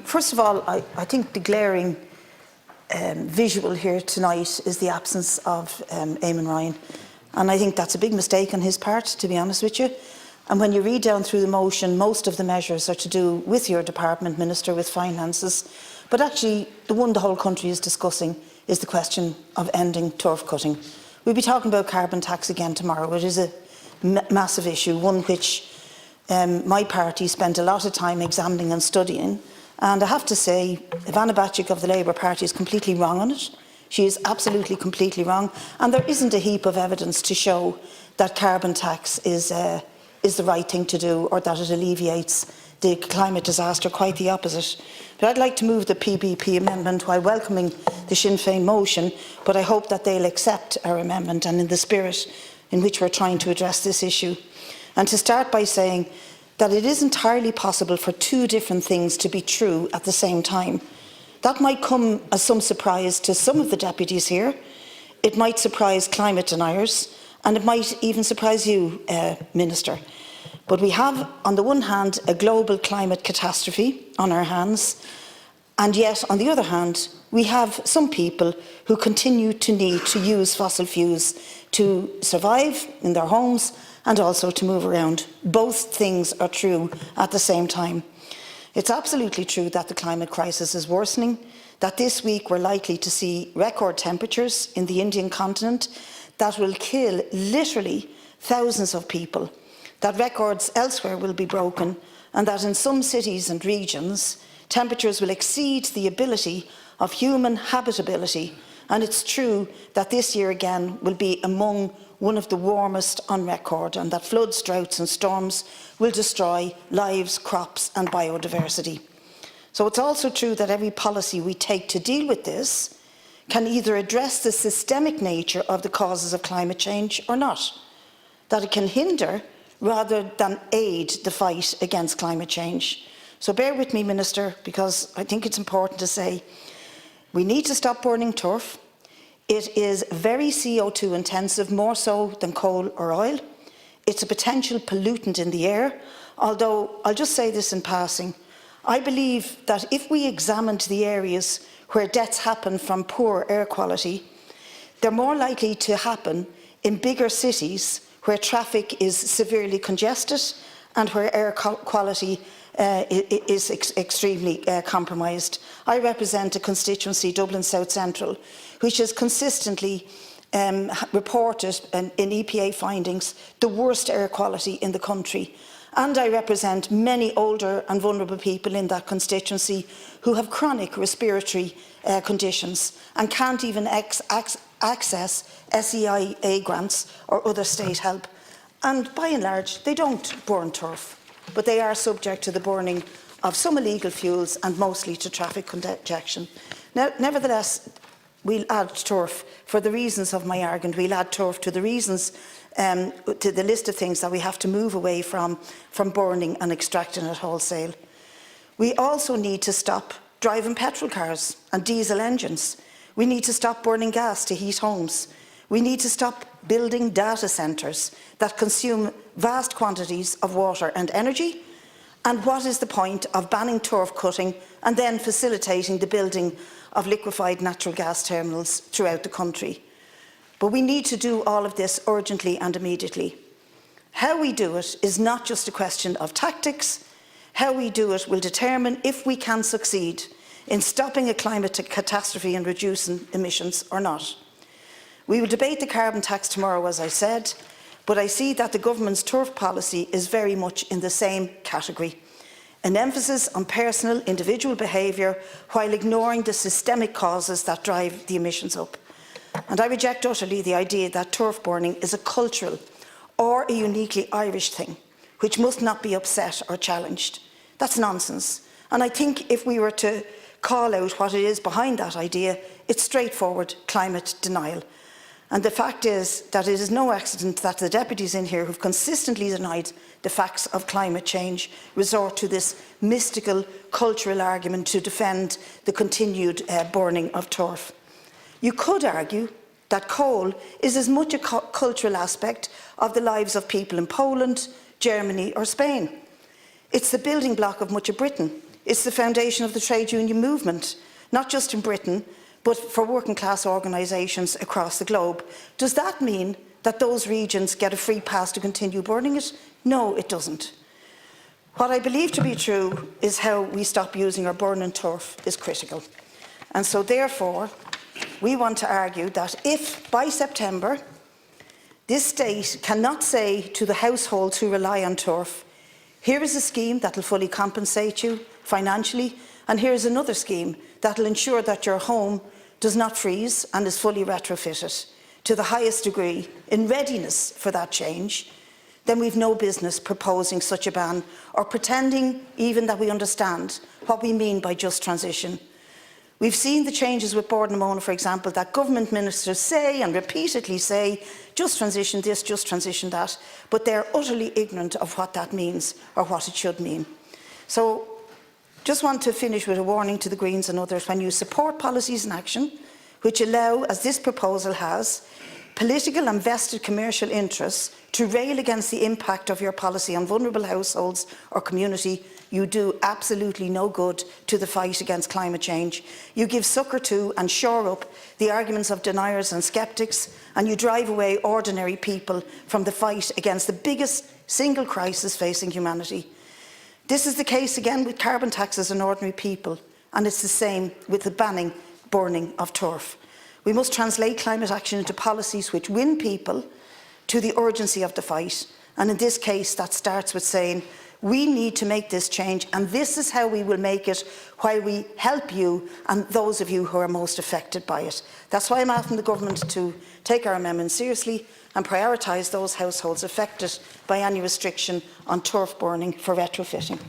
First of all, I think the glaring visual here tonight is the absence of Eamon Ryan. And I think that's a big mistake on his part, to be honest with you. And when you read down through the motion, most of the measures are to do with your department, Minister, with finances. But actually, the one the whole country is discussing is the question of ending turf cutting. We'll be talking about carbon tax again tomorrow. It is a massive issue, one which my party spent a lot of time examining and studying. And I have to say, Ivana Bacik of the Labour Party is completely wrong on it. She is absolutely completely wrong. And there isn't a heap of evidence to show that carbon tax is the right thing to do or that it alleviates the climate disaster, quite the opposite. But I'd like to move the PPP amendment while welcoming the Sinn Féin motion, but I hope that they'll accept our amendment and in the spirit in which we're trying to address this issue. And to start by saying that it is entirely possible for two different things to be true at the same time. That might come as some surprise to some of the deputies here. It might surprise climate deniers, and it might even surprise you, Minister. But we have, on the one hand, a global climate catastrophe on our hands, and yet, on the other hand, we have some people who continue to need to use fossil fuels to survive in their homes and also to move around. Both things are true at the same time. It's absolutely true that the climate crisis is worsening, that this week we're likely to see record temperatures in the Indian continent that will kill literally thousands of people, that records elsewhere will be broken, and that in some cities and regions, temperatures will exceed the ability of human habitability. And it's true that this year again will be among one of the warmest on record, and that floods, droughts and storms will destroy lives, crops and biodiversity. So it's also true that every policy we take to deal with this can either address the systemic nature of the causes of climate change or not, that it can hinder rather than aid the fight against climate change. So bear with me, Minister, because I think it's important to say we need to stop burning turf. It is very CO2 intensive, more so than coal or oil. It's a potential pollutant in the air, although I'll just say this in passing. I believe that if we examined the areas where deaths happen from poor air quality, they're more likely to happen in bigger cities where traffic is severely congested and where air quality is extremely compromised. I represent a constituency, Dublin South Central, which has consistently reported in EPA findings the worst air quality in the country. And I represent many older and vulnerable people in that constituency who have chronic respiratory conditions and can't even access SEIA grants or other state help. And by and large, they don't burn turf, but they are subject to the burning of some illegal fuels and mostly to traffic congestion. Now, nevertheless, we'll add turf for the reasons of my argument. We'll add turf to the reasons, to the list of things that we have to move away from burning and extracting at wholesale. We also need to stop driving petrol cars and diesel engines. We need to stop burning gas to heat homes. We need to stop building data centres that consume vast quantities of water and energy. And what is the point of banning turf cutting and then facilitating the building of liquefied natural gas terminals throughout the country? But we need to do all of this urgently and immediately. How we do it is not just a question of tactics. How we do it will determine if we can succeed in stopping a climate catastrophe and reducing emissions or not. We will debate the carbon tax tomorrow, as I said, but I see that the government's turf policy is very much in the same category. An emphasis on personal, individual behaviour while ignoring the systemic causes that drive the emissions up. And I reject utterly the idea that turf burning is a cultural or a uniquely Irish thing, which must not be upset or challenged. That's nonsense. And I think if we were to call out what it is behind that idea, it's straightforward climate denial. And the fact is that it is no accident that the deputies in here who've consistently denied the facts of climate change resort to this mystical cultural argument to defend the continued burning of turf. You could argue that coal is as much a cultural aspect of the lives of people in Poland, Germany or Spain. It's the building block of much of Britain. It's the foundation of the trade union movement, not just in Britain, but for working class organisations across the globe. Does that mean that those regions get a free pass to continue burning it? No, it doesn't. What I believe to be true is how we stop using our burning turf is critical. And so therefore, we want to argue that if by September, this state cannot say to the households who rely on turf, here is a scheme that will fully compensate you financially, and here is another scheme that will ensure that your home does not freeze and is fully retrofitted to the highest degree in readiness for that change, then we've no business proposing such a ban or pretending even that we understand what we mean by just transition. We've seen the changes with Bord na Móna, for example, that government ministers say and repeatedly say, just transition this, just transition that, but they're utterly ignorant of what that means or what it should mean. So, just want to finish with a warning to the Greens and others: when you support policies in action which allow, as this proposal has, political and vested commercial interests to rail against the impact of your policy on vulnerable households or community, you do absolutely no good to the fight against climate change. You give succour to and shore up the arguments of deniers and sceptics, and you drive away ordinary people from the fight against the biggest single crisis facing humanity. This is the case again with carbon taxes on ordinary people, and it's the same with the banning burning of turf. We must translate climate action into policies which win people to the urgency of the fight, and in this case that starts with saying we need to make this change, and this is how we will make it while we help you and those of you who are most affected by it. That's why I'm asking the government to take our amendment seriously and prioritise those households affected by any restriction on turf burning for retrofitting.